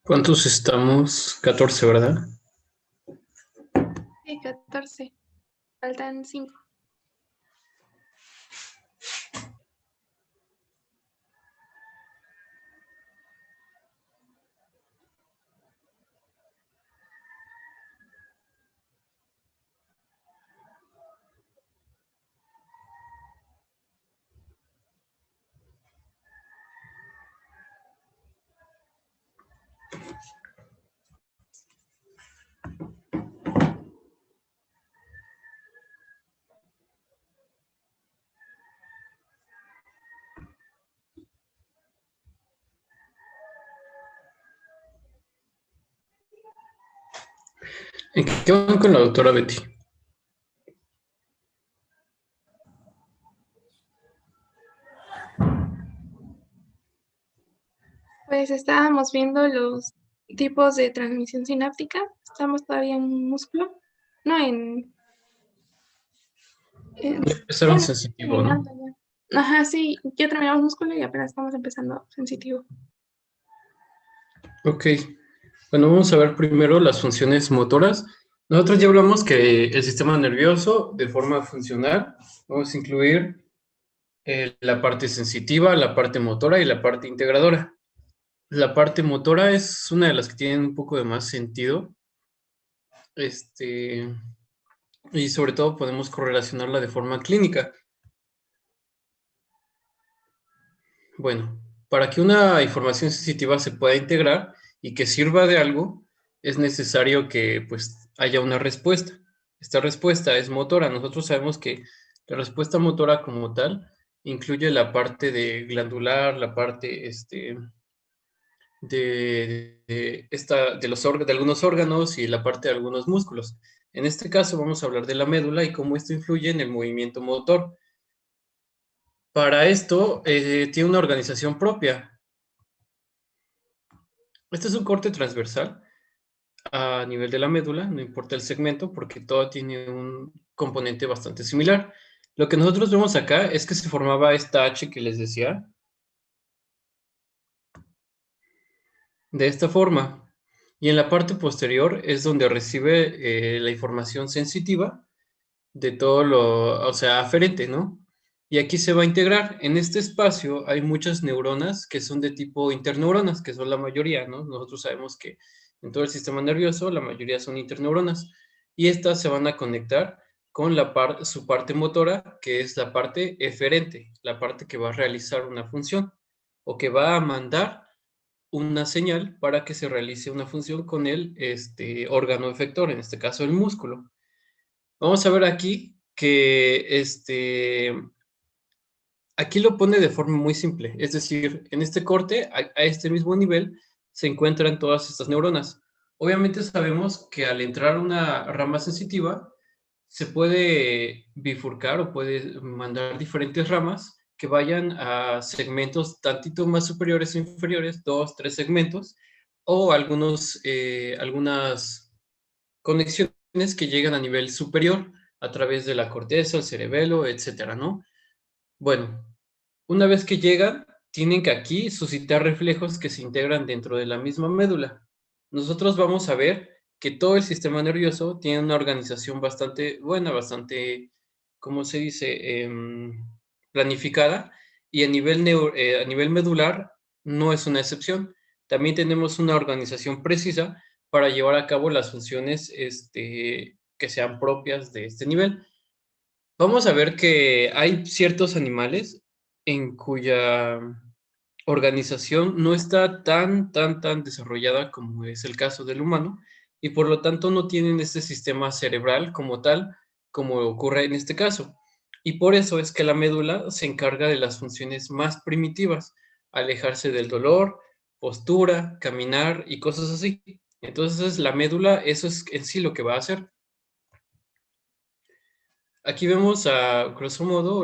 ¿Cuántos estamos? 14, ¿verdad? Sí, 14. Faltan 5. ¿En qué van con la doctora Betty? Pues estábamos viendo los tipos de transmisión sináptica. Estamos todavía en músculo. No, Ya empezaron bueno, sensitivo, ¿no? terminando ya. Ajá, sí, ya terminamos músculo y apenas estamos empezando sensitivo. Ok. Bueno, vamos a ver primero las funciones motoras. Nosotros ya hablamos que el sistema nervioso, de forma funcional, vamos a incluir la parte sensitiva, la parte motora y la parte integradora. La parte motora es una de las que tienen un poco de más sentido, este, y sobre todo podemos correlacionarla de forma clínica. Bueno, para que una información sensitiva se pueda integrar y que sirva de algo, es necesario que pues haya una respuesta. Esta respuesta es motora. Nosotros sabemos que la respuesta motora como tal incluye la parte de glandular, la parte de algunos órganos y la parte de algunos músculos. En este caso vamos a hablar de la médula y cómo esto influye en el movimiento motor. Para esto tiene una organización propia. Este es un corte transversal a nivel de la médula, no importa el segmento, porque todo tiene un componente bastante similar. Lo que nosotros vemos acá es que se formaba esta H que les decía, de esta forma. Y en la parte posterior es donde recibe la información sensitiva de todo lo, o sea, aferente, ¿no? Y aquí se va a integrar. En este espacio hay muchas neuronas que son de tipo interneuronas, que son la mayoría, ¿no? Nosotros sabemos que en todo el sistema nervioso la mayoría son interneuronas. Y estas se van a conectar con su parte motora, que es la parte eferente, la parte que va a realizar una función o que va a mandar una señal para que se realice una función con el órgano efector, en este caso el músculo. Vamos a ver aquí que aquí lo pone de forma muy simple, es decir, en este corte, a este mismo nivel, se encuentran todas estas neuronas. Obviamente sabemos que al entrar una rama sensitiva, se puede bifurcar o puede mandar diferentes ramas que vayan a segmentos tantito más superiores o inferiores, dos, tres segmentos, o algunas conexiones que llegan a nivel superior a través de la corteza, el cerebelo, etcétera, ¿no? Bueno, una vez que llegan, tienen que aquí suscitar reflejos que se integran dentro de la misma médula. Nosotros vamos a ver que todo el sistema nervioso tiene una organización bastante buena, bastante, ¿cómo se dice? Planificada, y a nivel medular no es una excepción. También tenemos una organización precisa para llevar a cabo las funciones que sean propias de este nivel. Vamos a ver que hay ciertos animales en cuya organización no está tan desarrollada como es el caso del humano, y por lo tanto no tienen este sistema cerebral como tal, como ocurre en este caso. Y por eso es que la médula se encarga de las funciones más primitivas, alejarse del dolor, postura, caminar y cosas así. Entonces la médula, eso es en sí lo que va a hacer. Aquí vemos a grosso modo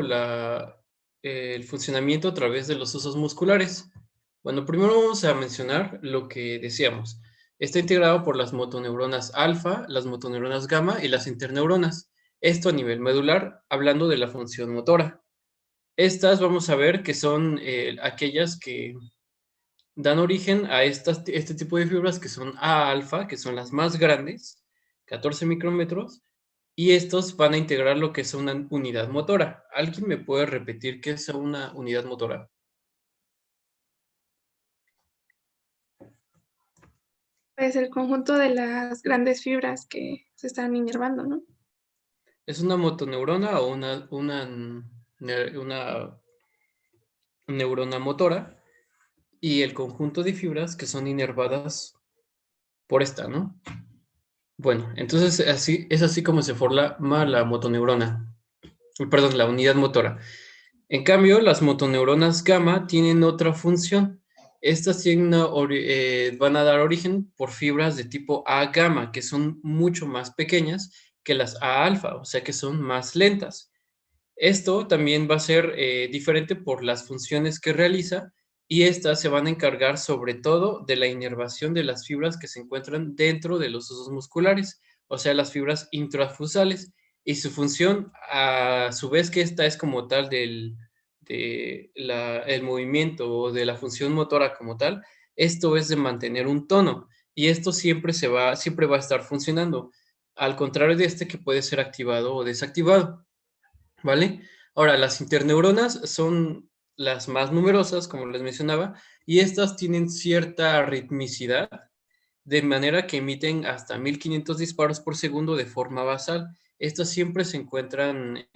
el funcionamiento a través de los usos musculares. Bueno, primero vamos a mencionar lo que decíamos. Está integrado por las motoneuronas alfa, las motoneuronas gamma y las interneuronas. Esto a nivel medular, hablando de la función motora. Estas vamos a ver que son aquellas que dan origen a este tipo de fibras que son A-alfa, que son las más grandes, 14 micrómetros, y estos van a integrar lo que es una unidad motora. ¿Alguien me puede repetir qué es una unidad motora? Pues el conjunto de las grandes fibras que se están inervando, ¿no? ¿Es una motoneurona o una neurona motora? Y el conjunto de fibras que son inervadas por esta, ¿no? Bueno, entonces es así como se forma la motoneurona, perdón, la unidad motora. En cambio, las motoneuronas gamma tienen otra función. Estas van a dar origen por fibras de tipo A gamma, que son mucho más pequeñas que las A alfa, o sea que son más lentas. Esto también va a ser diferente por las funciones que realiza y estas se van a encargar sobre todo de la inervación de las fibras que se encuentran dentro de los huesos musculares, o sea, las fibras intrafusales. Y su función, a su vez que esta es como tal el movimiento o de la función motora como tal, esto es de mantener un tono y esto siempre va a estar funcionando, al contrario de este que puede ser activado o desactivado. ¿Vale? Ahora, las interneuronas son las más numerosas, como les mencionaba, y estas tienen cierta ritmicidad, de manera que emiten hasta 1500 disparos por segundo de forma basal. Estas siempre se encuentran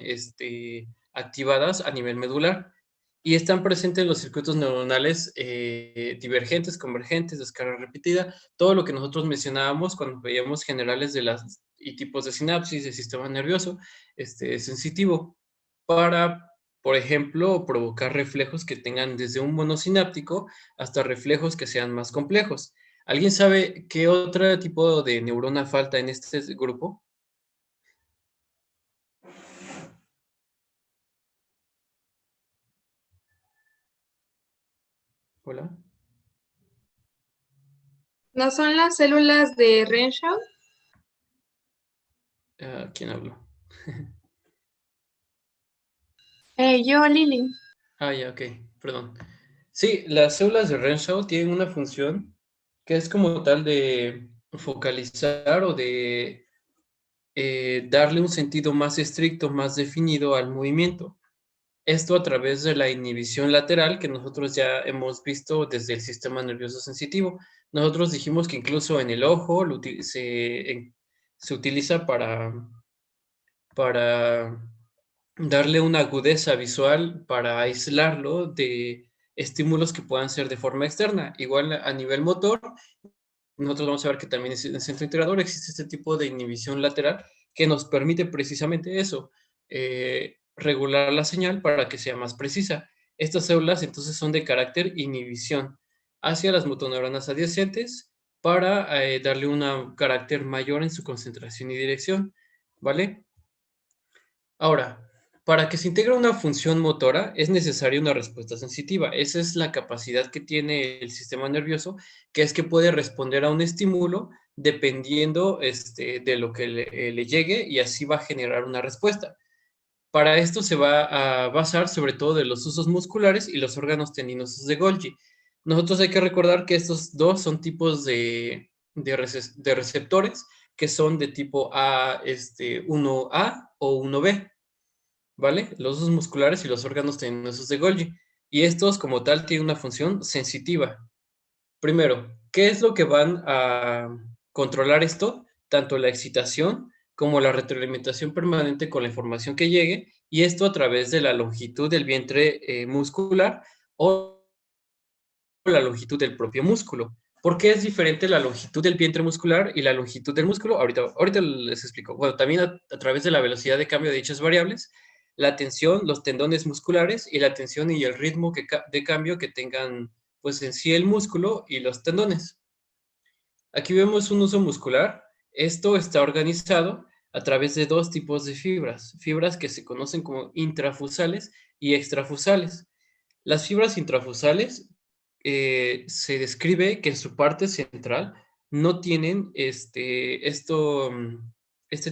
activadas a nivel medular y están presentes en los circuitos neuronales divergentes, convergentes, descarga repetida, todo lo que nosotros mencionábamos cuando veíamos generales y tipos de sinapsis, del sistema nervioso sensitivo para, por ejemplo, provocar reflejos que tengan desde un monosináptico hasta reflejos que sean más complejos. ¿Alguien sabe qué otro tipo de neurona falta en este grupo? Hola. ¿No son las células de Renshaw? ¿Quién habló? Yo, Lili. Ah, ya, ok, perdón. Sí, las células de Renshaw tienen una función que es como tal de focalizar o de darle un sentido más estricto, más definido al movimiento. Esto a través de la inhibición lateral que nosotros ya hemos visto desde el sistema nervioso sensitivo. Nosotros dijimos que incluso en el ojo se utiliza para darle una agudeza visual, para aislarlo de estímulos que puedan ser de forma externa. Igual a nivel motor, nosotros vamos a ver que también en el centro integrador existe este tipo de inhibición lateral que nos permite precisamente eso, regular la señal para que sea más precisa. Estas células entonces son de carácter inhibición hacia las motoneuronas adyacentes para darle un carácter mayor en su concentración y dirección, ¿vale? Ahora, para que se integre una función motora es necesaria una respuesta sensitiva. Esa es la capacidad que tiene el sistema nervioso, que es que puede responder a un estímulo dependiendo de lo que le llegue y así va a generar una respuesta. Para esto se va a basar sobre todo de los usos musculares y los órganos tendinosos de Golgi. Nosotros hay que recordar que estos dos son tipos de receptores que son de tipo A, 1A o 1B. ¿Vale? Los usos musculares y los órganos tendinosos de Golgi. Y estos, como tal, tienen una función sensitiva. Primero, ¿qué es lo que van a controlar esto? Tanto la excitación como la retroalimentación permanente con la información que llegue, y esto a través de la longitud del vientre muscular o la longitud del propio músculo. ¿Por qué es diferente la longitud del vientre muscular y la longitud del músculo? Ahorita les explico. Bueno, también a través de la velocidad de cambio de dichas variables, la tensión, los tendones musculares y la tensión y el ritmo de cambio que tengan, pues en sí el músculo y los tendones. Aquí vemos un uso muscular. Esto está organizado a través de dos tipos de fibras que se conocen como intrafusales y extrafusales. Las fibras intrafusales se describe que en su parte central no tienen este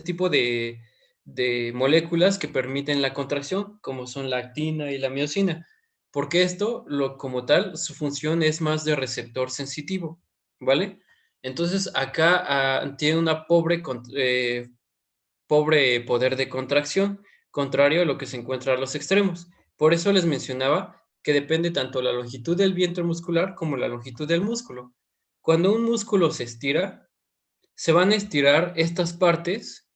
tipo de moléculas que permiten la contracción, como son la actina y la miocina. porque esto, como tal, su función es más de receptor sensitivo, ¿vale? Entonces, acá tiene una pobre poder de contracción, contrario a lo que se encuentra a los extremos. Por eso les mencionaba que depende tanto la longitud del vientre muscular como la longitud del músculo. Cuando un músculo se estira, se van a estirar estas partes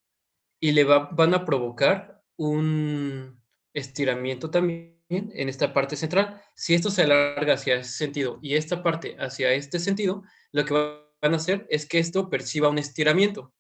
y van a provocar un estiramiento también en esta parte central. Si esto se alarga hacia ese sentido y esta parte hacia este sentido, lo que van a hacer es que esto perciba un estiramiento.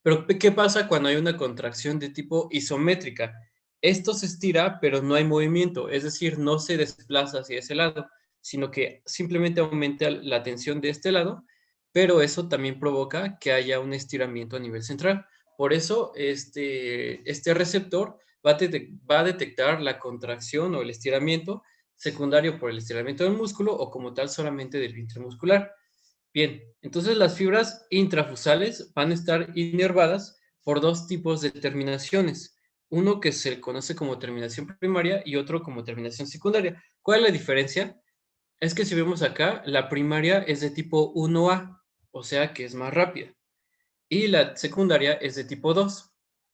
Pero, ¿qué pasa cuando hay una contracción de tipo isométrica? Esto se estira, pero no hay movimiento, es decir, no se desplaza hacia ese lado, sino que simplemente aumenta la tensión de este lado, pero eso también provoca que haya un estiramiento a nivel central. Por eso, este receptor va a detectar la contracción o el estiramiento secundario por el estiramiento del músculo o como tal solamente del vientre muscular. Bien, entonces las fibras intrafusales van a estar inervadas por dos tipos de terminaciones. Uno que se conoce como terminación primaria y otro como terminación secundaria. ¿Cuál es la diferencia? Es que si vemos acá, la primaria es de tipo 1A, o sea que es más rápida. Y la secundaria es de tipo 2,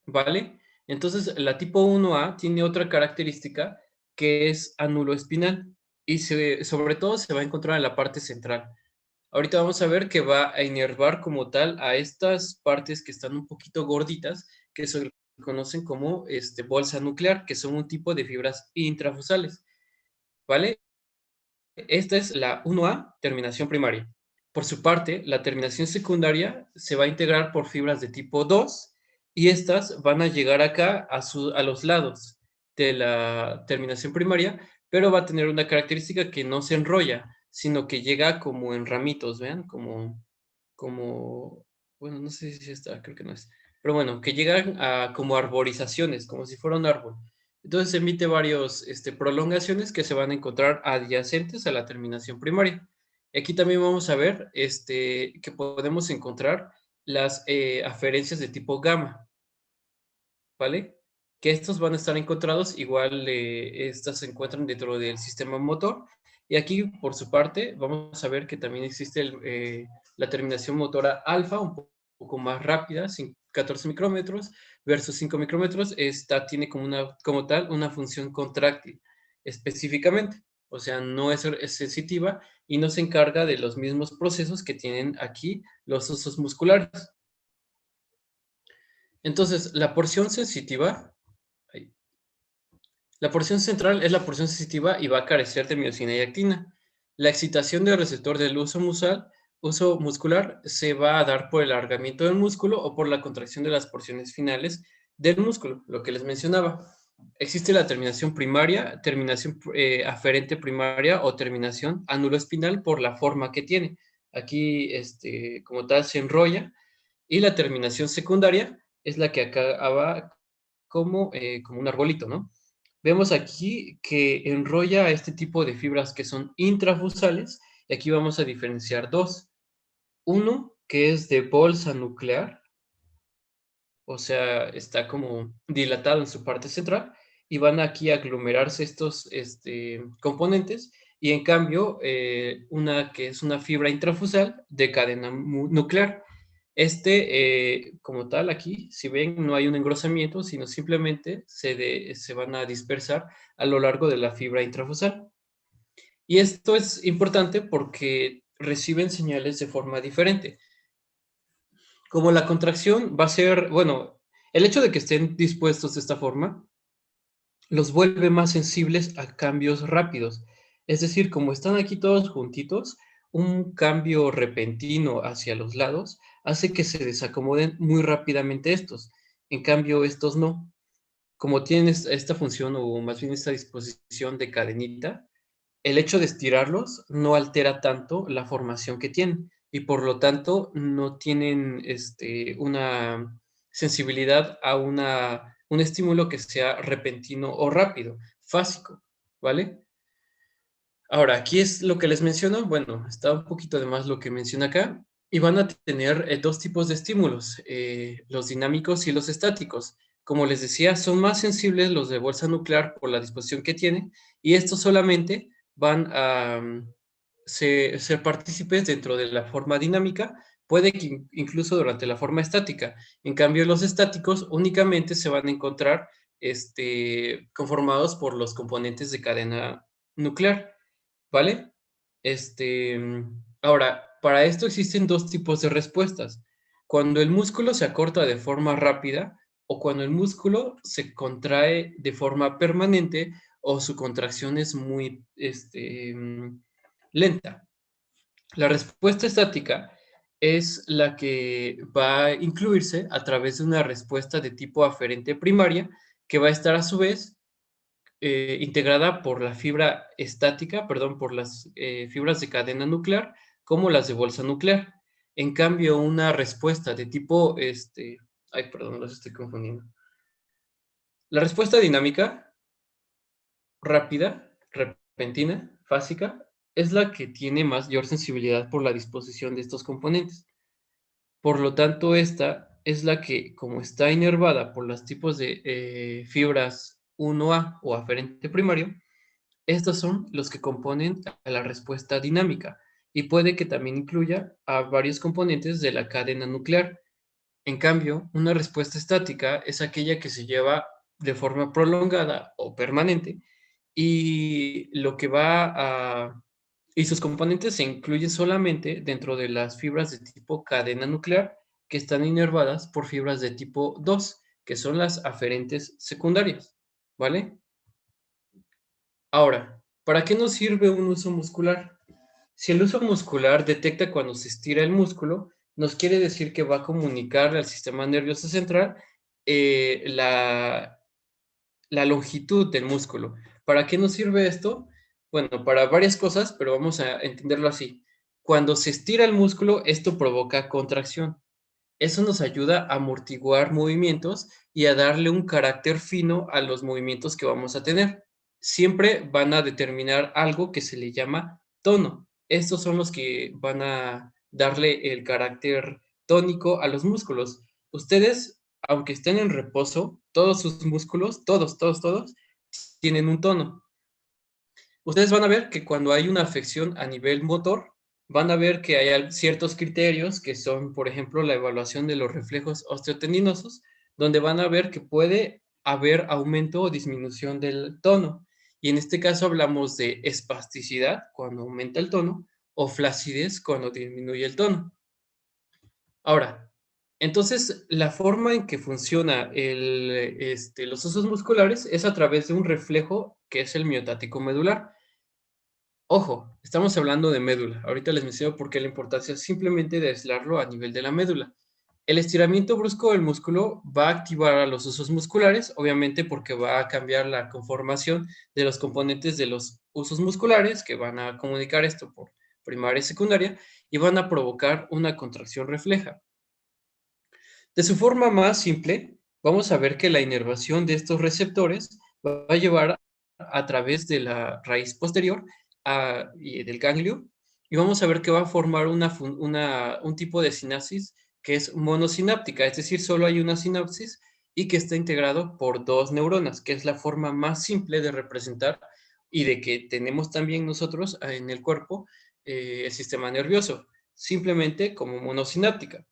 ¿vale? Entonces la tipo 1A tiene otra característica que es anulo espinal y sobre todo se va a encontrar en la parte central. Ahorita vamos a ver que va a inervar como tal a estas partes que están un poquito gorditas, que se conocen como bolsa nuclear, que son un tipo de fibras intrafusales, ¿vale? Esta es la 1A, terminación primaria. Por su parte, la terminación secundaria se va a integrar por fibras de tipo 2 y estas van a llegar acá a los lados de la terminación primaria, pero va a tener una característica que no se enrolla, sino que llega como en ramitos, ¿vean? Como, bueno, no sé si está, creo que no es, pero bueno, que llegan a como arborizaciones, como si fuera un árbol. Entonces emite varios prolongaciones que se van a encontrar adyacentes a la terminación primaria. Y aquí también vamos a ver que podemos encontrar las aferencias de tipo gamma, ¿vale? Que estos van a estar encontrados, igual estas se encuentran dentro del sistema motor. Y aquí, por su parte, vamos a ver que también existe la terminación motora alfa, un poco más rápida, 14 micrómetros versus 5 micrómetros. Esta tiene como tal una función contráctil específicamente. O sea, no es sensitiva y no se encarga de los mismos procesos que tienen aquí los osos musculares. Entonces, la porción sensitiva, la porción central es la porción sensitiva y va a carecer de miosina y actina. La excitación del receptor del uso muscular se va a dar por el alargamiento del músculo o por la contracción de las porciones finales del músculo, lo que les mencionaba. Existe la terminación primaria, terminación aferente primaria o terminación anuloespinal por la forma que tiene. Aquí, como tal, se enrolla. Y la terminación secundaria es la que acaba como un arbolito, ¿no? Vemos aquí que enrolla a este tipo de fibras que son intrafusales, y aquí vamos a diferenciar dos. Uno que es de bolsa nuclear, o sea, está como dilatado en su parte central, y van aquí a aglomerarse estos componentes, y en cambio, una que es una fibra intrafusal de cadena nuclear. Como tal, aquí, si ven, no hay un engrosamiento, sino simplemente se van a dispersar a lo largo de la fibra intrafusal. Y esto es importante porque reciben señales de forma diferente. Como la contracción va a ser, bueno, el hecho de que estén dispuestos de esta forma los vuelve más sensibles a cambios rápidos. Es decir, como están aquí todos juntitos, un cambio repentino hacia los lados hace que se desacomoden muy rápidamente estos. En cambio, estos no. Como tienen esta función o más bien esta disposición de cadenita, el hecho de estirarlos no altera tanto la formación que tienen y por lo tanto no tienen una sensibilidad a un estímulo que sea repentino o rápido, fásico, ¿vale? Ahora, aquí es lo que les menciono, bueno, está un poquito de más lo que menciona acá, y van a tener dos tipos de estímulos, los dinámicos y los estáticos. Como les decía, son más sensibles los de bolsa nuclear por la disposición que tienen, y estos solamente van a ser partícipes dentro de la forma dinámica, puede que incluso durante la forma estática. En cambio, los estáticos únicamente se van a encontrar conformados por los componentes de cadena nuclear, ¿vale? Ahora, para esto existen dos tipos de respuestas. Cuando el músculo se acorta de forma rápida o cuando el músculo se contrae de forma permanente o su contracción es muy lenta. La respuesta estática es la que va a incluirse a través de una respuesta de tipo aferente primaria que va a estar a su vez integrada por la fibra estática, perdón, por las fibras de cadena nuclear, como las de bolsa nuclear. En cambio, una respuesta de tipo, ay, perdón, los estoy confundiendo. La respuesta dinámica, rápida, repentina, fásica, es la que tiene mayor sensibilidad por la disposición de estos componentes. Por lo tanto, esta es la que, como está inervada por los tipos de fibras 1A o aferente primario, estos son los que componen a la respuesta dinámica y puede que también incluya a varios componentes de la cadena nuclear. En cambio, una respuesta estática es aquella que se lleva de forma prolongada o permanente y lo que va a y sus componentes se incluyen solamente dentro de las fibras de tipo cadena nuclear que están inervadas por fibras de tipo 2, que son las aferentes secundarias, ¿vale? Ahora, ¿para qué nos sirve un uso muscular? Si el uso muscular detecta cuando se estira el músculo, nos quiere decir que va a comunicar al sistema nervioso central la longitud del músculo. ¿Para qué nos sirve esto? Bueno, para varias cosas, pero vamos a entenderlo así. Cuando se estira el músculo, esto provoca contracción. Eso nos ayuda a amortiguar movimientos y a darle un carácter fino a los movimientos que vamos a tener. Siempre van a determinar algo que se le llama tono. Estos son los que van a darle el carácter tónico a los músculos. Ustedes, aunque estén en reposo, todos sus músculos, todos, tienen un tono. Ustedes van a ver que cuando hay una afección a nivel motor, van a ver que hay ciertos criterios que son, por ejemplo, la evaluación de los reflejos osteotendinosos, donde van a ver que puede haber aumento o disminución del tono. Y en este caso hablamos de espasticidad cuando aumenta el tono o flacidez cuando disminuye el tono. Ahora, entonces la forma en que funciona los osos musculares es a través de un reflejo que es el miotático medular. Ojo, estamos hablando de médula. Ahorita les menciono por qué la importancia simplemente de aislarlo a nivel de la médula. El estiramiento brusco del músculo va a activar a los usos musculares, obviamente porque va a cambiar la conformación de los componentes de los usos musculares que van a comunicar esto por primaria y secundaria y van a provocar una contracción refleja. De su forma más simple, vamos a ver que la inervación de estos receptores va a llevar a través de la raíz posterior y del ganglio, y vamos a ver que va a formar un tipo de sinapsis que es monosináptica, es decir, solo hay una sinapsis y que está integrado por dos neuronas, que es la forma más simple de representar y de que tenemos también nosotros en el cuerpo el sistema nervioso, simplemente como monosináptica.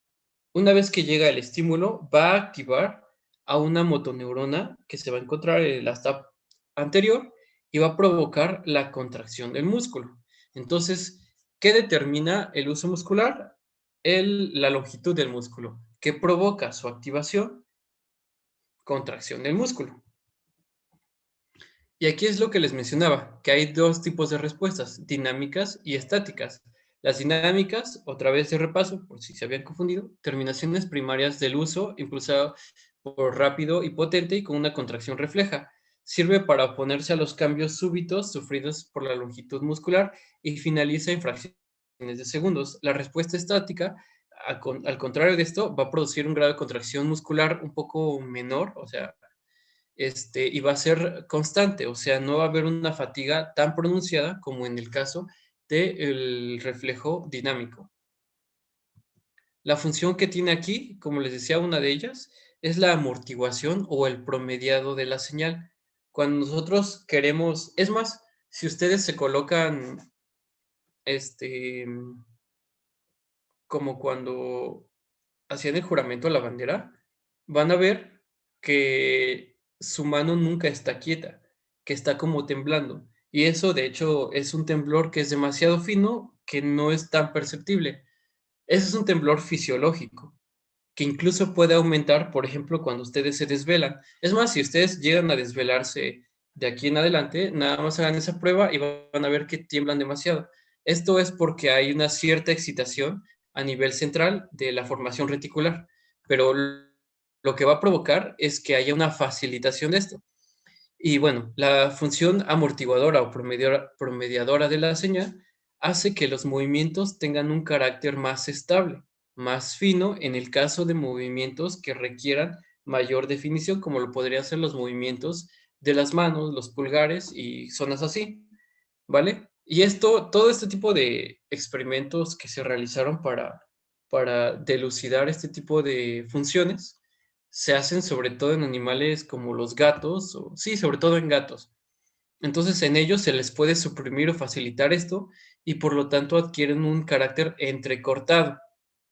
Una vez que llega el estímulo, va a activar a una motoneurona que se va a encontrar en el asta anterior y va a provocar la contracción del músculo. Entonces, ¿qué determina el uso muscular? La longitud del músculo. ¿Qué provoca su activación? Contracción del músculo. Y aquí es lo que les mencionaba, que hay dos tipos de respuestas, dinámicas y estáticas. Las dinámicas, otra vez de repaso, por si se habían confundido, terminaciones primarias del uso, impulsado por rápido y potente y con una contracción refleja. Sirve para oponerse a los cambios súbitos sufridos por la longitud muscular y finaliza en fracciones de segundos. La respuesta estática, al contrario de esto, va a producir un grado de contracción muscular un poco menor, o sea, y va a ser constante, o sea, no va a haber una fatiga tan pronunciada como en el caso del reflejo dinámico. La función que tiene aquí, como les decía, una de ellas, es la amortiguación o el promediado de la señal. Cuando nosotros queremos, es más, si ustedes se colocan, este, como cuando hacían el juramento a la bandera, van a ver que su mano nunca está quieta, que está como temblando. Y eso, de hecho, es un temblor que es demasiado fino, que no es tan perceptible. Ese es un temblor fisiológico, que incluso puede aumentar, por ejemplo, cuando ustedes se desvelan. Es más, si ustedes llegan a desvelarse de aquí en adelante, nada más hagan esa prueba y van a ver que tiemblan demasiado. Esto es porque hay una cierta excitación a nivel central de la formación reticular, pero lo que va a provocar es que haya una facilitación de esto. Y bueno, la función amortiguadora o promediadora de la señal hace que los movimientos tengan un carácter más estable, más fino en el caso de movimientos que requieran mayor definición, como lo podrían ser los movimientos de las manos, los pulgares y zonas así, ¿vale? Y esto, todo este tipo de experimentos que se realizaron para delucidar este tipo de funciones, se hacen sobre todo en animales como los gatos, o sí, sobre todo en gatos. Entonces en ellos se les puede suprimir o facilitar esto y por lo tanto adquieren un carácter entrecortado,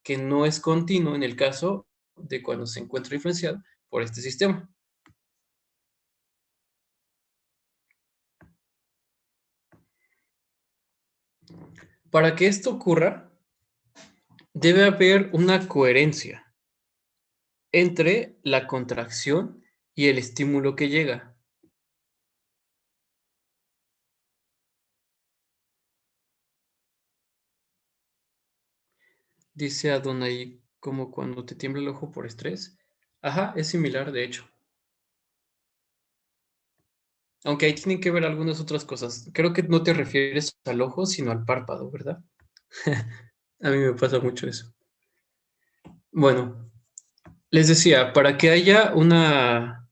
que no es continuo en el caso de cuando se encuentra influenciado por este sistema. Para que esto ocurra, debe haber una coherencia entre la contracción y el estímulo que llega. Dice Adonai, como cuando te tiembla el ojo por estrés. Ajá, es similar, de hecho. Aunque ahí tienen que ver algunas otras cosas. Creo que no te refieres al ojo, sino al párpado, ¿verdad? A mí me pasa mucho eso. Bueno, les decía, para que haya una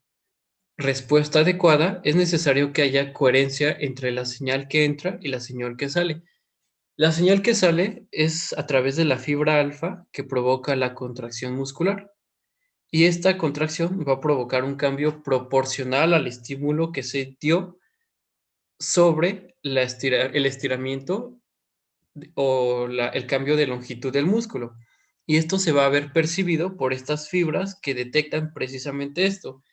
respuesta adecuada, es necesario que haya coherencia entre la señal que entra y la señal que sale. La señal que sale es a través de la fibra alfa que provoca la contracción muscular. Y esta contracción va a provocar un cambio proporcional al estímulo que se dio sobre el estiramiento o el cambio de longitud del músculo. Y esto se va a ver percibido por estas fibras que detectan precisamente esto.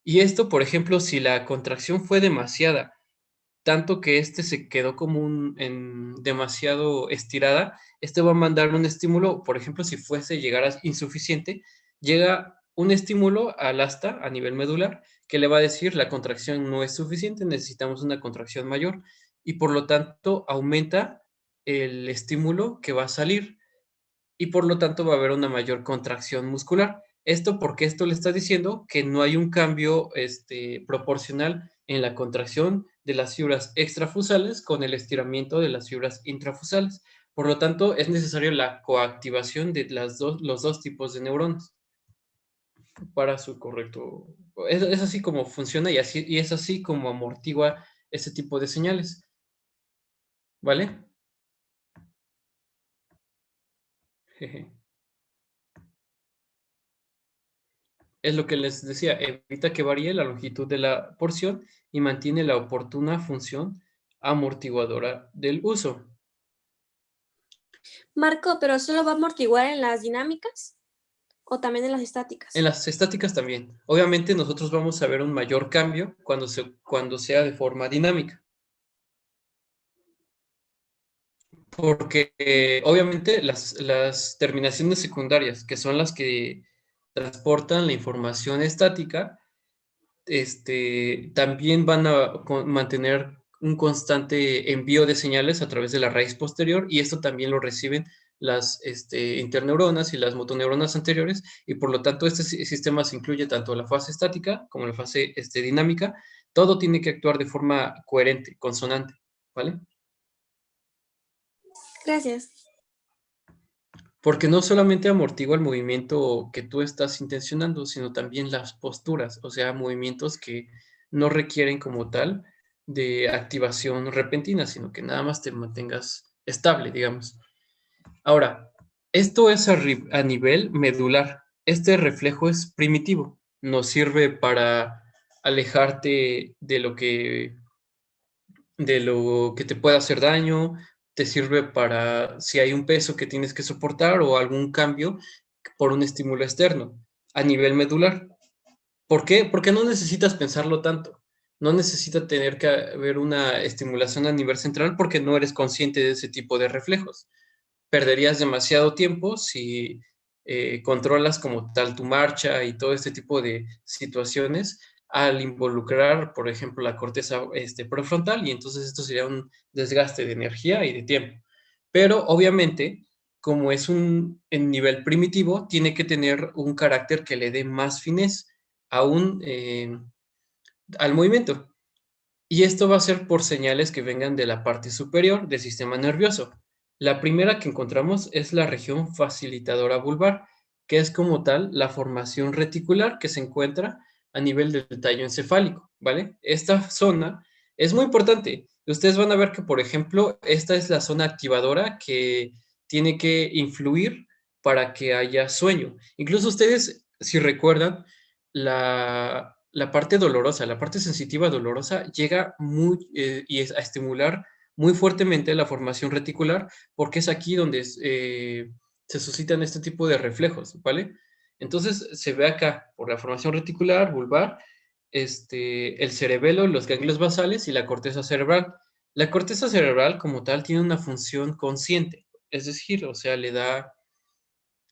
Y esto, por ejemplo, si la contracción fue demasiada, tanto que este se quedó como demasiado estirada, este va a mandar un estímulo, por ejemplo, si fuese llegar a insuficiente, llega un estímulo al asta a nivel medular que le va a decir la contracción no es suficiente, necesitamos una contracción mayor y por lo tanto aumenta el estímulo que va a salir y por lo tanto va a haber una mayor contracción muscular. Esto porque esto le está diciendo que no hay un cambio proporcional en la contracción de las fibras extrafusales con el estiramiento de las fibras intrafusales. Por lo tanto, es necesaria la coactivación de los dos tipos de neuronas para su correcto. Es así como funciona y es así como amortigua este tipo de señales. ¿Vale? Jeje. Es lo que les decía, evita que varíe la longitud de la porción y mantiene la oportuna función amortiguadora del uso. Marco, ¿pero solo va a amortiguar en las dinámicas o también en las En estáticas? las estáticas también. Obviamente nosotros vamos a ver un mayor cambio cuando sea de forma dinámica. Porque obviamente las terminaciones secundarias, que son las que transportan la información estática, también van a mantener un constante envío de señales a través de la raíz posterior y esto también lo reciben las interneuronas y las motoneuronas anteriores y por lo tanto este sistema se incluye tanto la fase estática como la fase dinámica. Todo tiene que actuar de forma coherente, consonante, ¿vale? Gracias. Porque no solamente amortigua el movimiento que tú estás intencionando, sino también las posturas, o sea, movimientos que no requieren como tal de activación repentina, sino que nada más te mantengas estable, digamos. Ahora, esto es a nivel medular. este reflejo es primitivo, nos sirve para alejarte de lo que te pueda hacer daño, te sirve para si hay un peso que tienes que soportar o algún cambio por un estímulo externo a nivel medular. ¿Por qué? Porque no necesitas pensarlo tanto. No necesita tener que haber una estimulación a nivel central porque no eres consciente de ese tipo de reflejos. Perderías demasiado tiempo si controlas como tal tu marcha y todo este tipo de situaciones al involucrar, por ejemplo, la corteza prefrontal, y entonces esto sería un desgaste de energía y de tiempo. Pero obviamente, como es un en nivel primitivo, tiene que tener un carácter que le dé más finés aún al movimiento. Y esto va a ser por señales que vengan de la parte superior del sistema nervioso. La primera que encontramos es la región facilitadora vulvar, que es como tal la formación reticular que se encuentra a nivel del tallo encefálico, ¿vale? Esta zona es muy importante. Ustedes van a ver que, por ejemplo, esta es la zona activadora que tiene que influir para que haya sueño. Incluso ustedes, si recuerdan, la parte dolorosa, la parte sensitiva dolorosa llega y es a estimular muy fuertemente la formación reticular porque es aquí donde se suscitan este tipo de reflejos, ¿vale? Entonces se ve acá por la formación reticular, vulvar, el cerebelo, los ganglios basales y la corteza cerebral. La corteza cerebral como tal tiene una función consciente, es decir, o sea, le da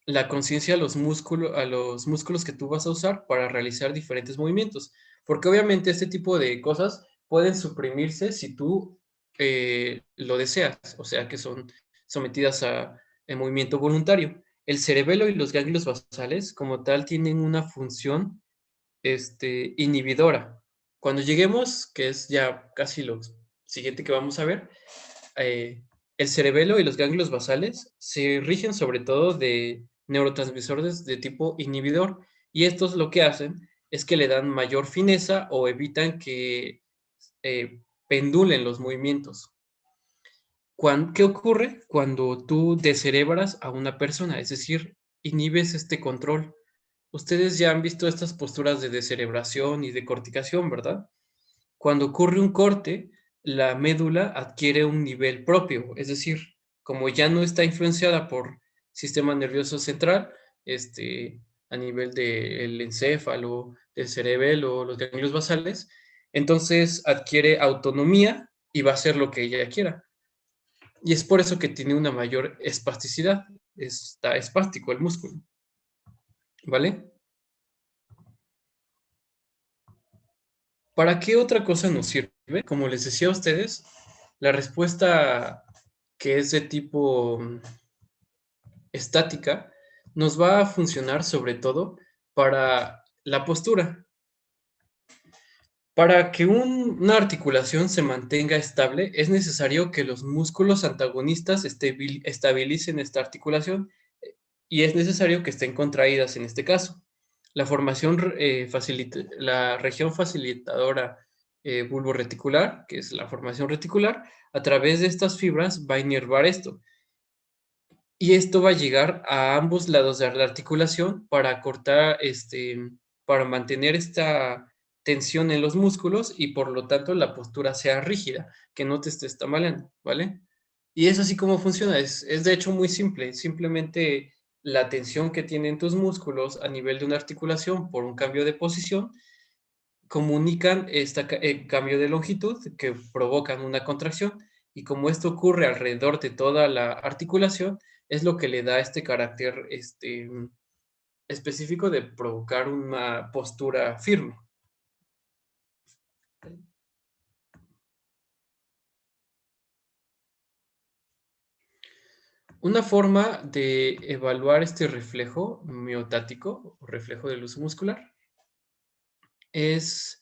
la conciencia a los músculos que tú vas a usar para realizar diferentes movimientos. Porque obviamente este tipo de cosas pueden suprimirse si tú lo deseas, o sea que son sometidas a movimiento voluntario. El cerebelo y los ganglios basales como tal tienen una función inhibidora. Cuando lleguemos, que es ya casi lo siguiente que vamos a ver, eh, el cerebelo y los ganglios basales se rigen sobre todo de neurotransmisores de tipo inhibidor y estos lo que hacen es que le dan mayor fineza o evitan que pendulen los movimientos. ¿Qué ocurre cuando tú descerebras a una persona? Es decir, inhibes este control. Ustedes ya han visto estas posturas de descerebración y de corticación, ¿verdad? Cuando ocurre un corte, la médula adquiere un nivel propio, es decir, como ya no está influenciada por sistema nervioso central, a nivel del encéfalo, del cerebelo, los ganglios basales, entonces adquiere autonomía y va a hacer lo que ella quiera. Y es por eso que tiene una mayor espasticidad, está espástico el músculo, ¿vale? ¿Para qué otra cosa nos sirve? Como les decía a ustedes, la respuesta que es de tipo estática nos va a funcionar sobre todo para la postura. Para que una articulación se mantenga estable, es necesario que los músculos antagonistas estabilicen esta articulación y es necesario que estén contraídas en este caso. La región facilitadora bulborreticular, que es la formación reticular, a través de estas fibras va a inervar esto. Y esto va a llegar a ambos lados de la articulación para cortar, para mantener esta tensión en los músculos y por lo tanto la postura sea rígida, que no te estés tambaleando, ¿vale? Y es así como funciona, es de hecho muy simple, simplemente la tensión que tienen tus músculos a nivel de una articulación por un cambio de posición comunican este cambio de longitud que provocan una contracción y como esto ocurre alrededor de toda la articulación, es lo que le da este carácter específico de provocar una postura firme. Una forma de evaluar este reflejo miotático o reflejo del uso muscular es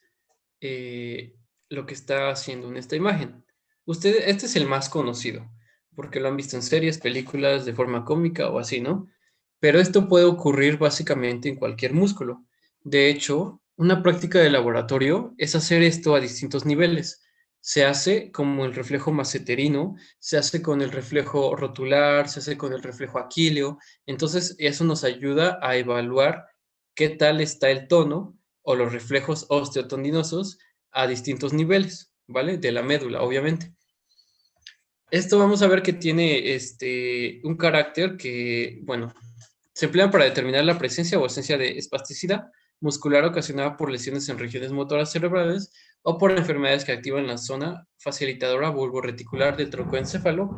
lo que está haciendo en esta imagen. Este es el más conocido, porque lo han visto en series, películas, de forma cómica o así, ¿no? Pero esto puede ocurrir básicamente en cualquier músculo. De hecho, una práctica de laboratorio es hacer esto a distintos niveles. se hace como el reflejo maceterino, se hace con el reflejo rotular, se hace con el reflejo aquileo. Entonces, eso nos ayuda a evaluar qué tal está el tono o los reflejos osteotendinosos a distintos niveles, ¿vale? De la médula, obviamente. Esto vamos a ver que tiene un carácter que, bueno, se emplean para determinar la presencia o ausencia de espasticidad muscular ocasionada por lesiones en regiones motoras cerebrales o por enfermedades que activan la zona facilitadora bulborreticular del troncoencéfalo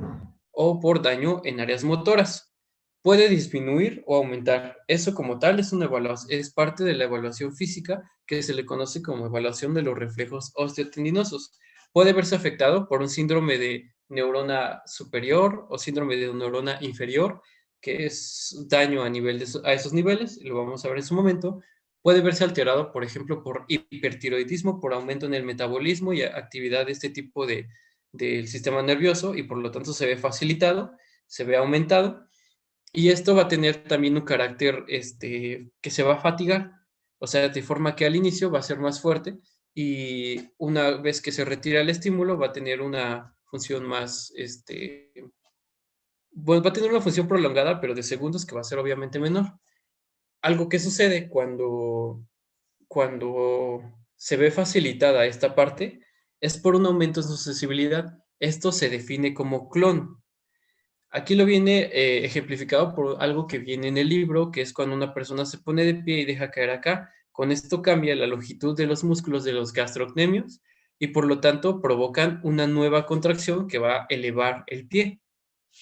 o por daño en áreas motoras. Puede disminuir o aumentar. Eso como tal es una evaluación, es parte de la evaluación física que se le conoce como evaluación de los reflejos osteotendinosos. Puede verse afectado por un síndrome de neurona superior o síndrome de neurona inferior, que es daño a, a esos niveles, lo vamos a ver en su momento. Puede verse alterado, por ejemplo, por hipertiroidismo, por aumento en el metabolismo y actividad de este tipo del sistema nervioso, y por lo tanto se ve facilitado, se ve aumentado, y esto va a tener también un carácter que se va a fatigar, o sea, de forma que al inicio va a ser más fuerte y una vez que se retira el estímulo va a tener una función más, bueno, va a tener una función prolongada, pero de segundos, que va a ser obviamente menor. Algo que sucede cuando se ve facilitada esta parte es por un aumento en su sensibilidad. Esto se define como clon. Aquí lo viene ejemplificado por algo que viene en el libro, que es cuando una persona se pone de pie y deja caer acá. Con esto cambia la longitud de los músculos de los gastrocnemios y por lo tanto provocan una nueva contracción que va a elevar el pie.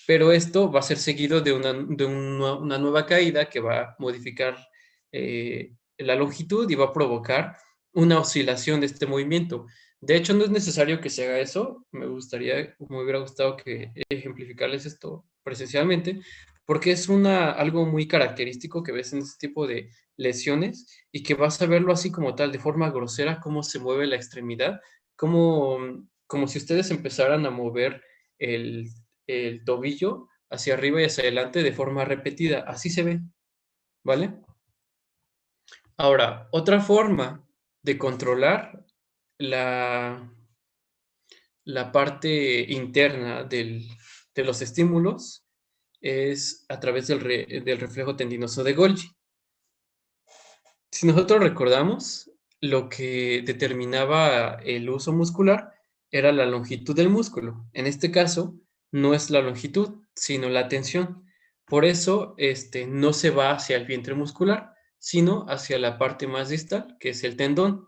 Pero esto va a ser seguido de una nueva caída que va a modificar la longitud y va a provocar una oscilación de este movimiento. De hecho, no es necesario que se haga eso. Me hubiera gustado que ejemplificarles esto presencialmente, porque es algo muy característico que ves en este tipo de lesiones y que vas a verlo así como tal, de forma grosera, cómo se mueve la extremidad, como si ustedes empezaran a mover el, el tobillo hacia arriba y hacia adelante de forma repetida. Así se ve, ¿vale? Ahora, otra forma de controlar la, la parte interna de los estímulos es a través del reflejo tendinoso de Golgi. Si nosotros recordamos, lo que determinaba el uso muscular era la longitud del músculo. En este caso, no es la longitud, sino la tensión. Por eso, no se va hacia el vientre muscular, sino hacia la parte más distal, que es el tendón.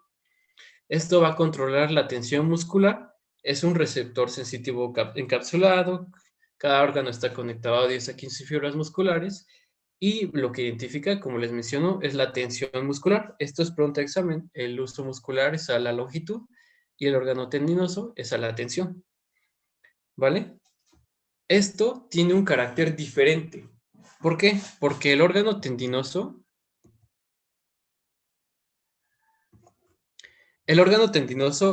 Esto va a controlar la tensión muscular. Es un receptor sensitivo encapsulado. Cada órgano está conectado a 10 a 15 fibras musculares y lo que identifica, como les menciono, es la tensión muscular. Esto es pronto a examen. El uso muscular es a la longitud y el órgano tendinoso es a la tensión. ¿Vale? Esto tiene un carácter diferente. ¿Por qué? Porque el órgano tendinoso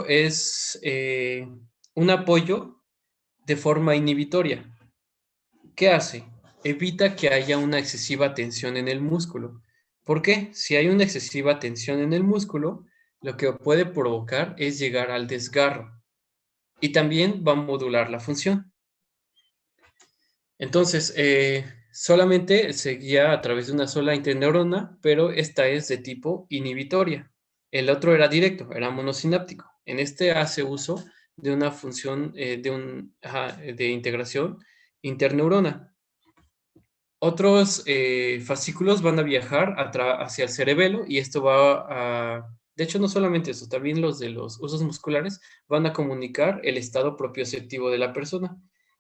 es un apoyo de forma inhibitoria. ¿Qué hace? Evita que haya una excesiva tensión en el músculo. ¿Por qué? Si hay una excesiva tensión en el músculo, lo que puede provocar es llegar al desgarro y también va a modular la función. Entonces, solamente se guía a través de una sola interneurona, pero esta es de tipo inhibitoria. El otro era directo, era monosináptico. En este hace uso de una función de integración interneurona. Otros fascículos van a viajar hacia el cerebelo y esto va a... De hecho, no solamente eso, también los de los usos musculares van a comunicar el estado propioceptivo de la persona.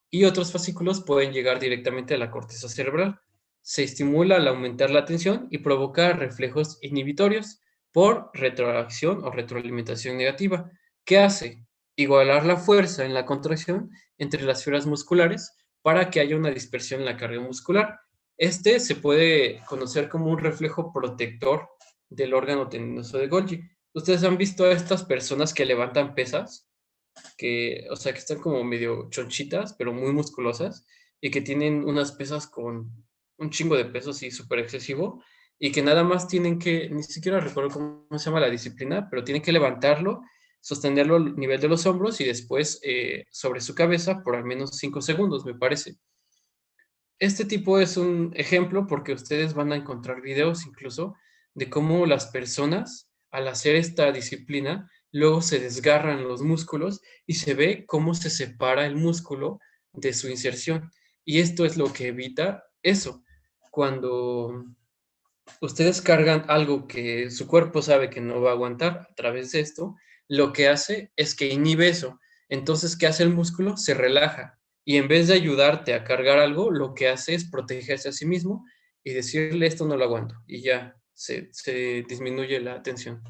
Y otros fascículos pueden llegar directamente a la corteza cerebral. Se estimula al aumentar la tensión y provoca reflejos inhibitorios por retroacción o retroalimentación negativa. ¿Qué hace? Igualar la fuerza en la contracción entre las fibras musculares para que haya una dispersión en la carga muscular. Este se puede conocer como un reflejo protector del órgano tendinoso de Golgi. ¿Ustedes han visto a estas personas que levantan pesas? O sea, que están como medio chonchitas, pero muy musculosas, y que tienen unas pesas con un chingo de peso, sí, súper excesivo, y que nada más tienen que, ni siquiera recuerdo cómo se llama la disciplina, pero tienen que levantarlo sostenerlo al nivel de los hombros y después sobre su cabeza por al menos 5 segundos, me parece. Este tipo es un ejemplo porque ustedes van a encontrar videos incluso de cómo las personas al hacer esta disciplina luego se desgarran los músculos y se ve cómo se separa el músculo de su inserción. Y esto es lo que evita eso. Cuando ustedes cargan algo que su cuerpo sabe que no va a aguantar a través de esto, lo que hace es que inhibe eso. Entonces, ¿qué hace el músculo? Se relaja. Y en vez de ayudarte a cargar algo, lo que hace es protegerse a sí mismo y decirle esto no lo aguanto. Y ya se disminuye la tensión.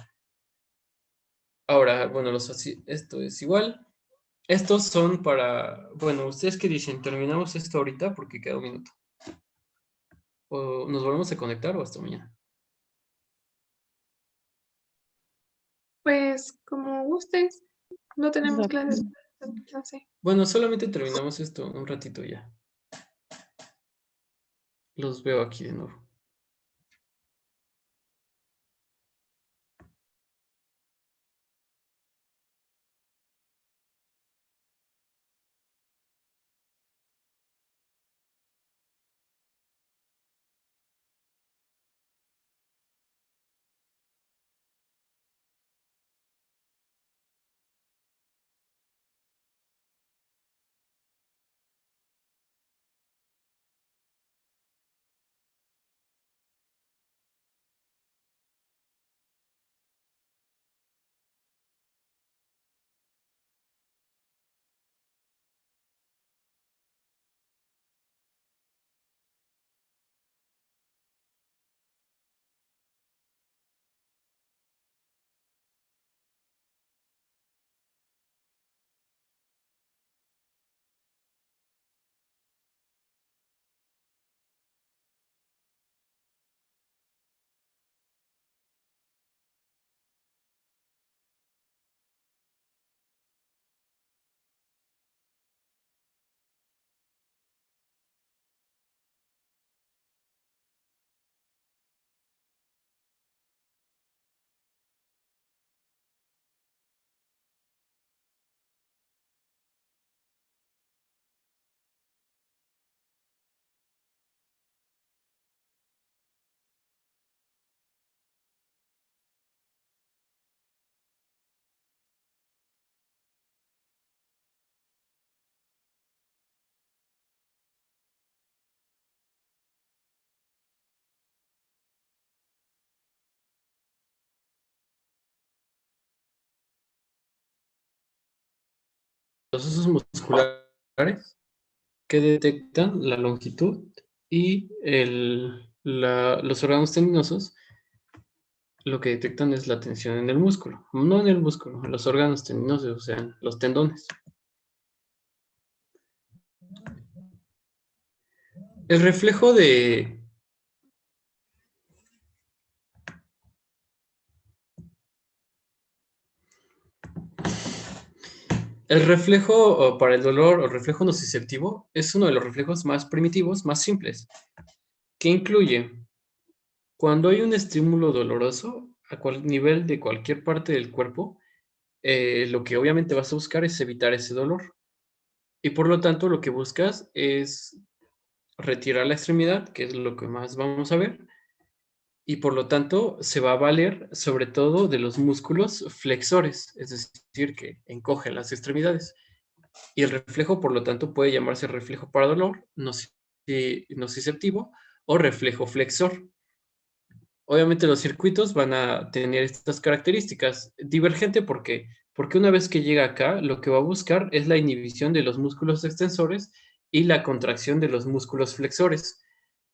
Ahora, bueno, esto es igual. Estos son para, bueno, ¿ustedes qué dicen? ¿Terminamos esto ahorita? Porque queda un minuto. ¿O nos volvemos a conectar o hasta mañana? Pues como gustes, no tenemos clases, no sé. Bueno, solamente terminamos esto un ratito ya. Los veo aquí de nuevo. Los osos musculares que detectan la longitud y los órganos tendinosos lo que detectan es la tensión en el músculo, no en el músculo, en los órganos tendinosos, o sea, los tendones. El reflejo de... El reflejo para el dolor o reflejo nociceptivo es uno de los reflejos más primitivos, más simples, que incluye cuando hay un estímulo doloroso a cual nivel de cualquier parte del cuerpo, lo que obviamente vas a buscar es evitar ese dolor. Y por lo tanto, lo que buscas es retirar la extremidad, que es lo que más vamos a ver, y por lo tanto se va a valer sobre todo de los músculos flexores, es decir, que encogen las extremidades. Y el reflejo, por lo tanto, puede llamarse reflejo para dolor, nociceptivo o reflejo flexor. Obviamente los circuitos van a tener estas características. Divergente, ¿por qué? Porque una vez que llega acá, lo que va a buscar es la inhibición de los músculos extensores y la contracción de los músculos flexores.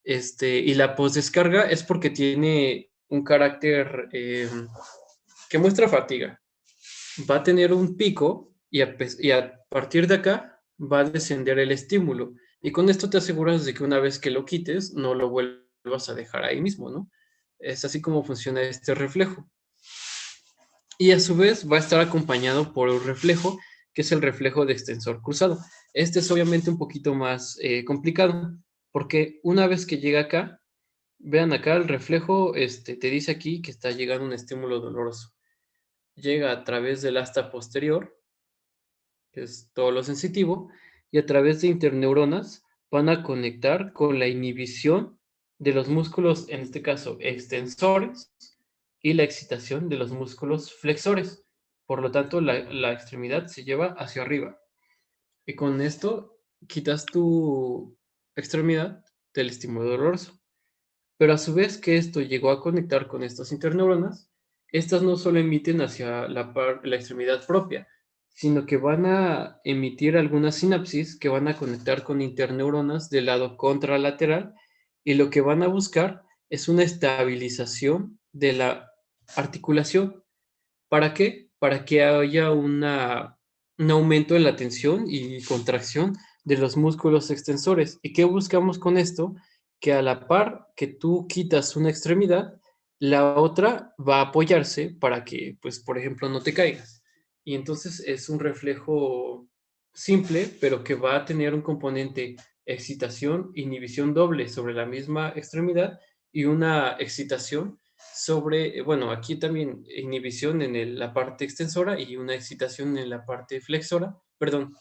Y la postdescarga es porque tiene un carácter que muestra fatiga. Va a tener un pico y a partir de acá va a descender el estímulo. Y con esto te aseguras de que una vez que lo quites, no lo vuelvas a dejar ahí mismo, ¿no? Es así como funciona este reflejo. Y a su vez va a estar acompañado por un reflejo, que es el reflejo de extensor cruzado. Este es obviamente un poquito más complicado, porque una vez que llega acá, vean acá el reflejo, te dice aquí que está llegando un estímulo doloroso. llega a través del asta posterior, que es todo lo sensitivo, y a través de interneuronas van a conectar con la inhibición de los músculos, en este caso extensores, y la excitación de los músculos flexores. Por lo tanto, la extremidad se lleva hacia arriba. Y con esto quitas tu extremidad del estímulo doloroso. Pero a su vez que esto llegó a conectar con estas interneuronas, estas no solo emiten hacia la extremidad propia, sino que van a emitir algunas sinapsis que van a conectar con interneuronas del lado contralateral y lo que van a buscar es una estabilización de la articulación. ¿Para qué? Para que haya un aumento en la tensión y contracción de los músculos extensores. ¿Y qué buscamos con esto? Que a la par que tú quitas una extremidad, la otra va a apoyarse para que, pues, por ejemplo, no te caigas. Y entonces es un reflejo simple, pero que va a tener un componente excitación, inhibición doble sobre la misma extremidad y una excitación sobre, bueno, aquí también inhibición en la parte extensora y una excitación en la parte flexora, perdón,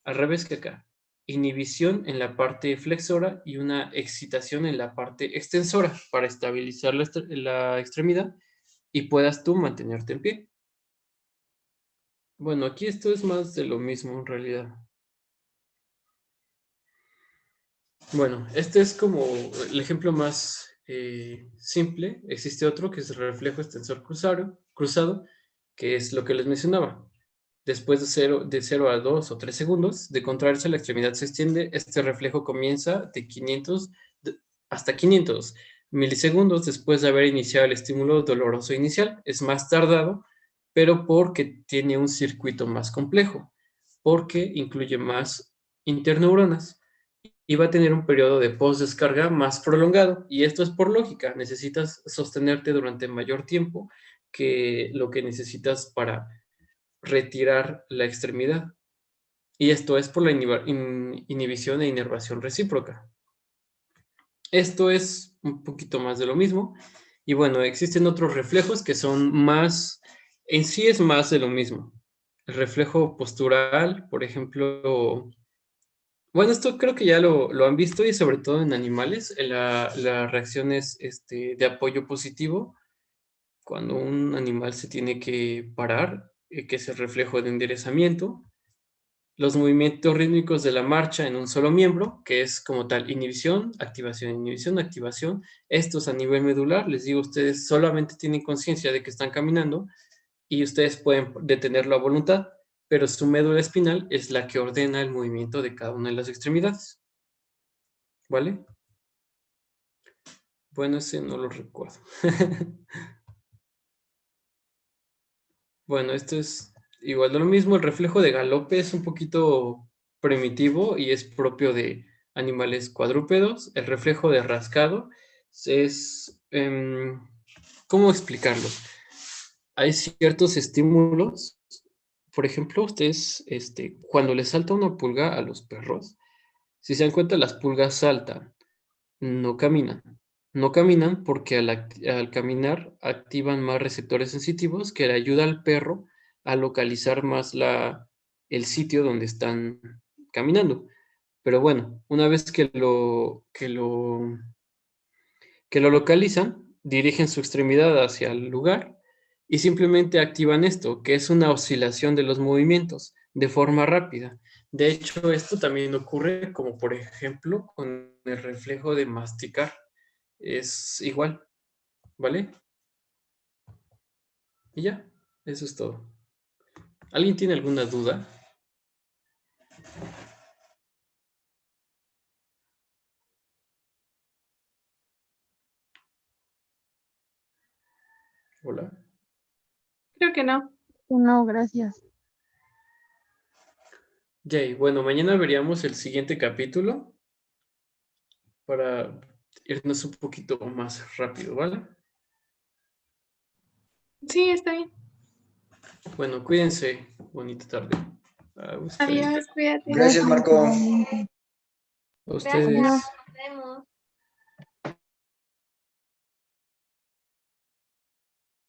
al revés que acá. Inhibición en la parte flexora y una excitación en la parte extensora para estabilizar la extremidad y puedas tú mantenerte en pie. Bueno, aquí esto es más de lo mismo en realidad. Bueno, este es como el ejemplo más simple. Existe otro que es el reflejo extensor cruzado, que es lo que les mencionaba. Después de 0 a 2 o 3 segundos de contraerse, la extremidad se extiende. Este reflejo comienza de 500 hasta 500 milisegundos después de haber iniciado el estímulo doloroso inicial. Es más tardado, pero porque tiene un circuito más complejo, porque incluye más interneuronas y va a tener un periodo de postdescarga más prolongado. Y esto es por lógica. Necesitas sostenerte durante mayor tiempo que lo que necesitas para retirar la extremidad. Y esto es por la inhibición e inervación recíproca. Esto es un poquito más de lo mismo. Y bueno, existen otros reflejos que son más, en sí es más de lo mismo. El reflejo postural, por ejemplo, bueno, esto creo que ya lo han visto y sobre todo en animales, las reacciones de apoyo positivo, cuando un animal se tiene que parar, que es el reflejo de enderezamiento, los movimientos rítmicos de la marcha en un solo miembro, que es como tal inhibición, activación, activación. Estos a nivel medular, les digo, ustedes solamente tienen conciencia de que están caminando y ustedes pueden detenerlo a voluntad, pero su médula espinal es la que ordena el movimiento de cada una de las extremidades. ¿Vale? Bueno, ese no lo recuerdo. Bueno, esto es igual de lo mismo. El reflejo de galope es un poquito primitivo y es propio de animales cuadrúpedos. El reflejo de rascado es, ¿cómo explicarlo? Hay ciertos estímulos. Por ejemplo, ustedes, cuando les salta una pulga a los perros, si se dan cuenta, las pulgas saltan, no caminan. No caminan porque al caminar activan más receptores sensitivos que le ayuda al perro a localizar más el sitio donde están caminando. Pero bueno, una vez que lo localizan, dirigen su extremidad hacia el lugar y simplemente activan esto, que es una oscilación de los movimientos de forma rápida. De hecho, esto también ocurre como por ejemplo con el reflejo de masticar. Es igual, ¿vale? Y ya, eso es todo. ¿Alguien tiene alguna duda? Hola. Creo que no. No, gracias. Jay, bueno, mañana veríamos el siguiente capítulo para irnos un poquito más rápido, ¿vale? Sí, está bien. Bueno, cuídense. Bonita tarde. Adiós, cuídate. Gracias, Marco. A ustedes. Gracias.